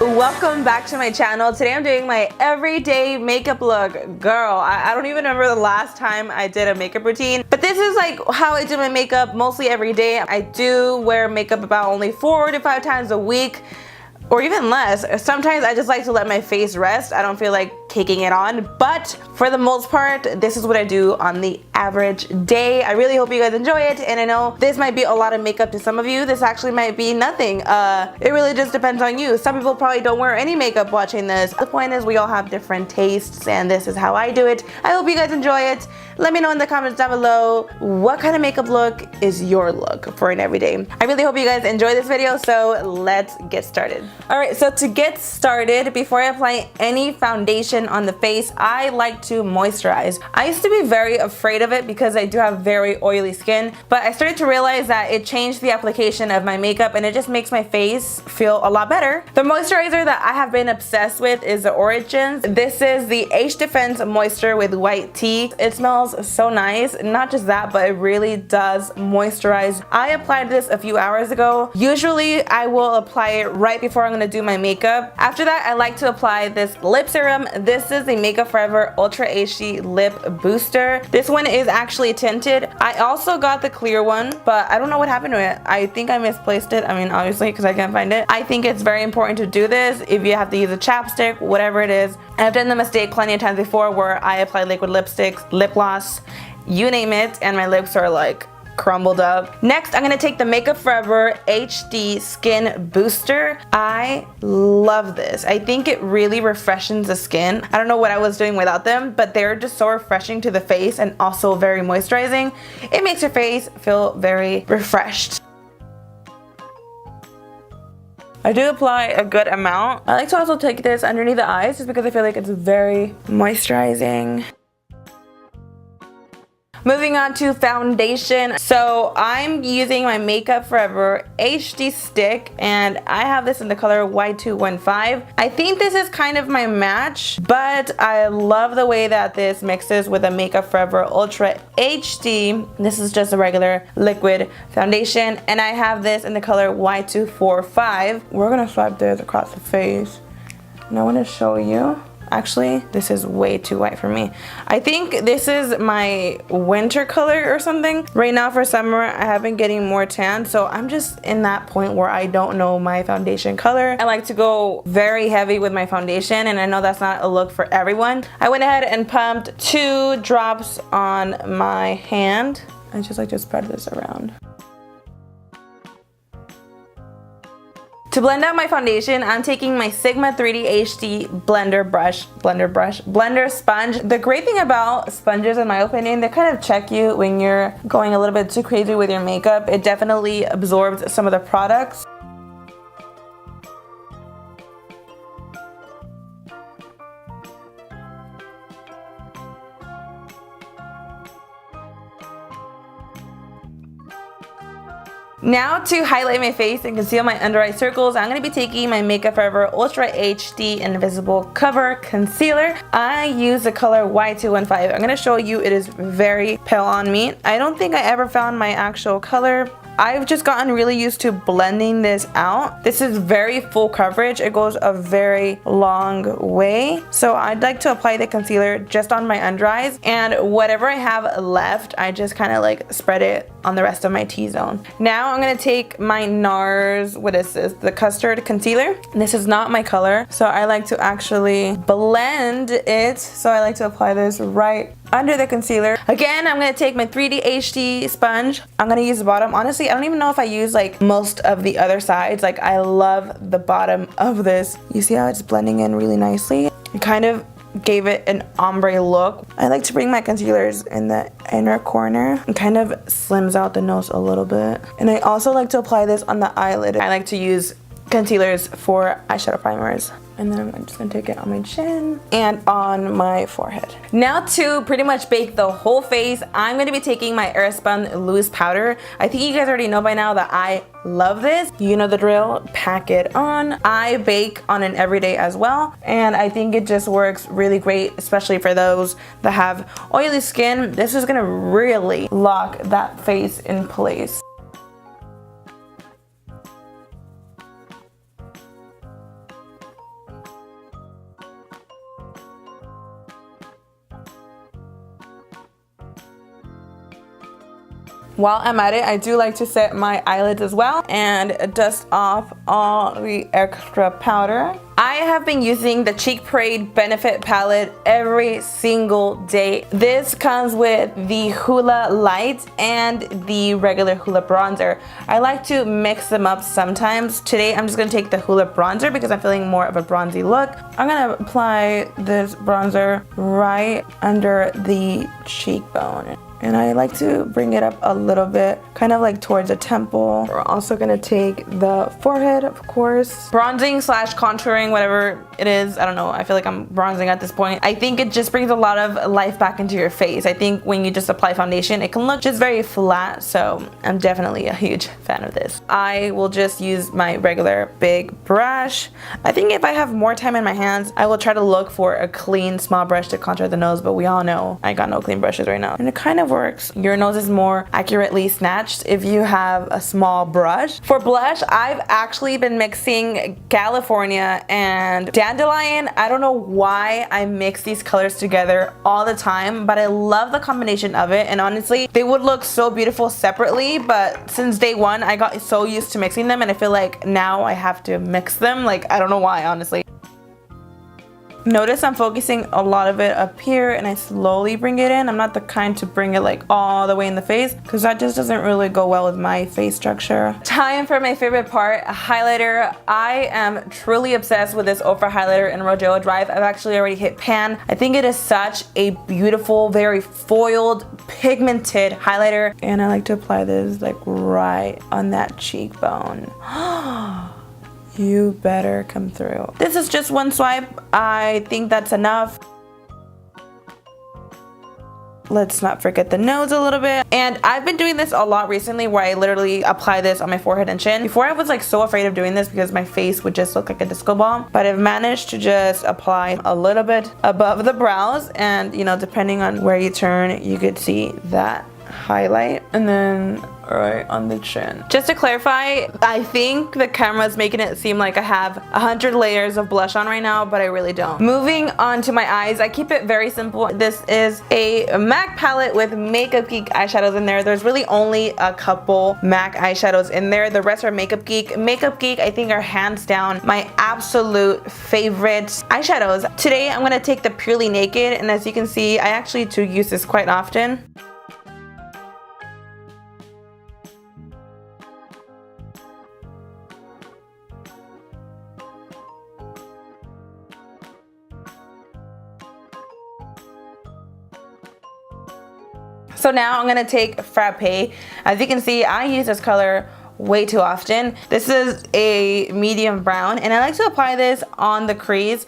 Welcome back to my channel. Today I'm doing my everyday makeup look. Girl, I don't even remember the last time I did a makeup routine, but this is like how I do my makeup mostly every day. I do wear makeup about only 4 to 5 times a week, or even less. Sometimes I just like to let my face rest. I don't feel like taking it on, but for the most part, this is what I do on the average day. I really hope you guys enjoy it, and I know this might be a lot of makeup to some of you. This actually might be nothing. It really just depends on you. Some people probably don't wear any makeup watching this. The point is we all have different tastes, and this is how I do it. I hope you guys enjoy it. Let me know in the comments down below what kind of makeup look is your look for an everyday. I really hope you guys enjoy this video, so let's get started. Alright, so to get started, before I apply any foundation on the face, I like to moisturize. I used to be very afraid of it because I do have very oily skin, but I started to realize that it changed the application of my makeup and it just makes my face feel a lot better. The moisturizer that I have been obsessed with is the Origins. This is the Age Defense Moisture with white tea. It smells so nice. Not just that, but it really does moisturize. I applied this a few hours ago. Usually I will apply it right before I'm going to do my makeup. After that, I like to apply this lip serum. This is the Makeup Forever Ultra HD Lip Booster. This one is actually tinted. I also got the clear one, but I don't know what happened to it. I think I misplaced it. I mean, obviously, because I can't find it. I think it's very important to do this if you have to use a chapstick, whatever it is. I've done the mistake plenty of times before where I apply liquid lipsticks, lip gloss, you name it, and my lips are like crumbled up. Next, I'm gonna take the Makeup Forever HD Skin Booster. I love this. I think it really refreshes the skin. I don't know what I was doing without them, but they're just so refreshing to the face and also very moisturizing. It makes your face feel very refreshed. I do apply a good amount. I like to also take this underneath the eyes just because I feel like it's very moisturizing. Moving on to foundation. So I'm using my Makeup Forever HD stick, and I have this in the color Y215. I think this is kind of my match, but I love the way that this mixes with the Makeup Forever Ultra HD. This is just a regular liquid foundation, and I have this in the color Y245. We're gonna swipe this across the face, and I want to show you. Actually, this is way too white for me. I think this is my winter color or something. Right now for summer, I have been getting more tan, so I'm just in that point where I don't know my foundation color. I like to go very heavy with my foundation, and I know that's not a look for everyone. I went ahead and pumped 2 drops on my hand. I just like to spread this around. To blend out my foundation, I'm taking my Sigma 3D HD blender sponge. The great thing about sponges, in my opinion, they kind of check you when you're going a little bit too crazy with your makeup. It definitely absorbs some of the products. Now to highlight my face and conceal my under eye circles, I'm going to be taking my Makeup Forever Ultra HD Invisible Cover Concealer. I use the color Y215. I'm going to show you it is very pale on me. I don't think I ever found my actual color. I've just gotten really used to blending this out. This is very full coverage. It goes a very long way. So I'd like to apply the concealer just on my under eyes, and whatever I have left, I just kind of like spread it on the rest of my T-zone. Now I'm gonna take my NARS, what is this? The Custard Concealer. This is not my color, so I like to actually blend it. So I like to apply this right under the concealer. Again, I'm gonna take my 3D HD sponge. I'm gonna use the bottom. Honestly, I don't even know if I use like most of the other sides. Like, I love the bottom of this. You see how it's blending in really nicely? It kind of gave it an ombre look. I like to bring my concealers in the inner corner. It kind of slims out the nose a little bit. And I also like to apply this on the eyelid. I like to use concealers for eyeshadow primers. And then I'm just gonna take it on my chin and on my forehead. Now to pretty much bake the whole face, I'm gonna be taking my Airspun loose powder. I think you guys already know by now that I love this. You know the drill, pack it on. I bake on an everyday as well, and I think it just works really great, especially for those that have oily skin. This is gonna really lock that face in place. While I'm at it, I do like to set my eyelids as well and dust off all the extra powder. I have been using the Cheek Parade Benefit palette every single day. This comes with the Hoola Light and the regular Hoola bronzer. I like to mix them up sometimes. Today I'm just going to take the Hoola bronzer because I'm feeling more of a bronzy look. I'm going to apply this bronzer right under the cheekbone. And I like to bring it up a little bit, kind of like towards the temple. We're also gonna take the forehead, of course. Bronzing slash contouring, whatever it is. I don't know, I feel like I'm bronzing at this point. I think it just brings a lot of life back into your face. I think when you just apply foundation, it can look just very flat. So I'm definitely a huge fan of this. I will just use my regular big brush. I think if I have more time in my hands, I will try to look for a clean small brush to contour the nose, but we all know I got no clean brushes right now. And it kind of works. Your nose is more accurately snatched if you have a small brush. For blush, I've actually been mixing California and Dandelion. I don't know why I mix these colors together all the time, but I love the combination of it, and honestly, they would look so beautiful separately, but since day one, I got so used to mixing them, and I feel like now I have to mix them. Like, I don't know why, honestly. Notice I'm focusing a lot of it up here and I slowly bring it in. I'm not the kind to bring it like all the way in the face because that just doesn't really go well with my face structure. Time for my favorite part, highlighter. I am truly obsessed with this Ofra highlighter in Rodeo Drive. I've actually already hit pan. I think it is such a beautiful, very foiled, pigmented highlighter, and I like to apply this like right on that cheekbone. You better come through. This is just one swipe. I think that's enough. Let's not forget the nose a little bit. And I've been doing this a lot recently where I literally apply this on my forehead and chin. Before I was like so afraid of doing this because my face would just look like a disco ball. But I've managed to just apply a little bit above the brows, and you know, depending on where you turn, you could see that highlight, and then right on the chin. Just to clarify, I think the camera's making it seem like I have 100 layers of blush on right now, but I really don't. Moving on to my eyes, I keep it very simple. This is a MAC palette with Makeup Geek eyeshadows in there. There's really only a couple MAC eyeshadows in there. The rest are Makeup Geek. Makeup Geek, I think, are hands down my absolute favorite eyeshadows. Today, I'm gonna take the Purely Naked, and as you can see, I actually do use this quite often. So now I'm gonna take Frappe. As you can see, I use this color way too often. This is a medium brown, and I like to apply this on the crease.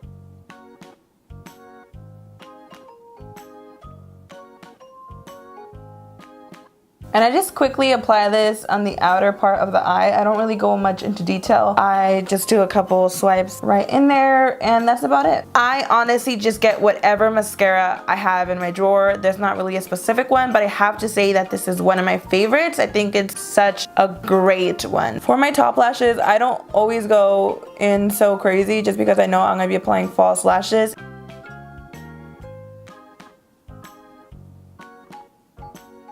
And I just quickly apply this on the outer part of the eye. I don't really go much into detail. I just do a couple swipes right in there, and that's about it. I honestly just get whatever mascara I have in my drawer. There's not really a specific one, but I have to say that this is one of my favorites. I think it's such a great one. For my top lashes, I don't always go in so crazy just because I know I'm gonna be applying false lashes.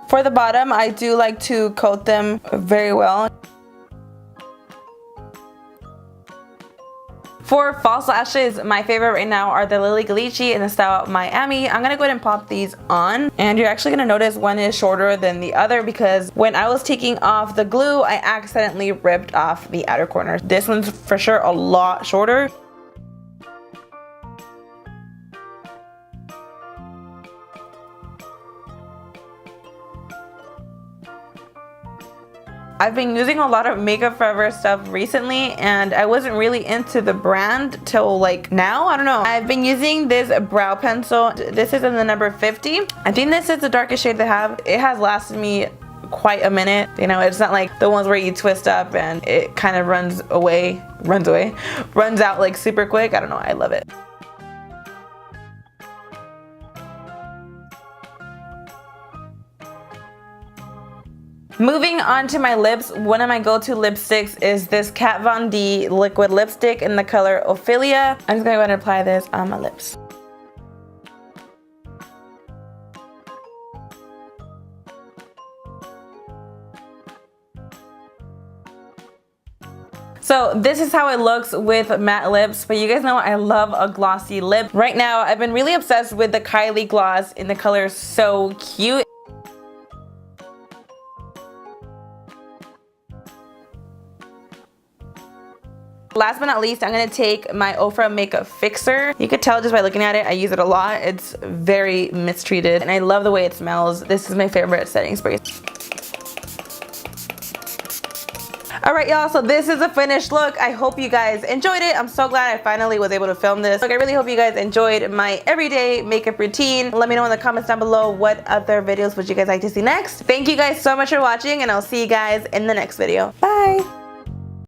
For the bottom, I do like to coat them very well. For false lashes, my favorite right now are the Lily Ghalichi in the style Miami. I'm gonna go ahead and pop these on, and you're actually gonna notice one is shorter than the other because when I was taking off the glue, I accidentally ripped off the outer corner. This one's for sure a lot shorter. I've been using a lot of Makeup Forever stuff recently, and I wasn't really into the brand till like now. I don't know. I've been using this brow pencil. This is in the number 50. I think this is the darkest shade they have. It has lasted me quite a minute. You know, it's not like the ones where you twist up and it kind of runs out like super quick. I don't know. I love it. Moving on to my lips, one of my go-to lipsticks is this Kat Von D liquid lipstick in the color Ophelia. I'm just gonna go ahead and apply this on my lips. So this is how it looks with matte lips, but you guys know I love a glossy lip. Right now, I've been really obsessed with the Kylie gloss in the color So Cute. Last but not least, I'm gonna take my Ofra Makeup Fixer. You could tell just by looking at it, I use it a lot. It's very mistreated, and I love the way it smells. This is my favorite setting spray. Alright y'all, so this is a finished look. I hope you guys enjoyed it. I'm so glad I finally was able to film this. Like, I really hope you guys enjoyed my everyday makeup routine. Let me know in the comments down below what other videos would you guys like to see next. Thank you guys so much for watching, and I'll see you guys in the next video. Bye!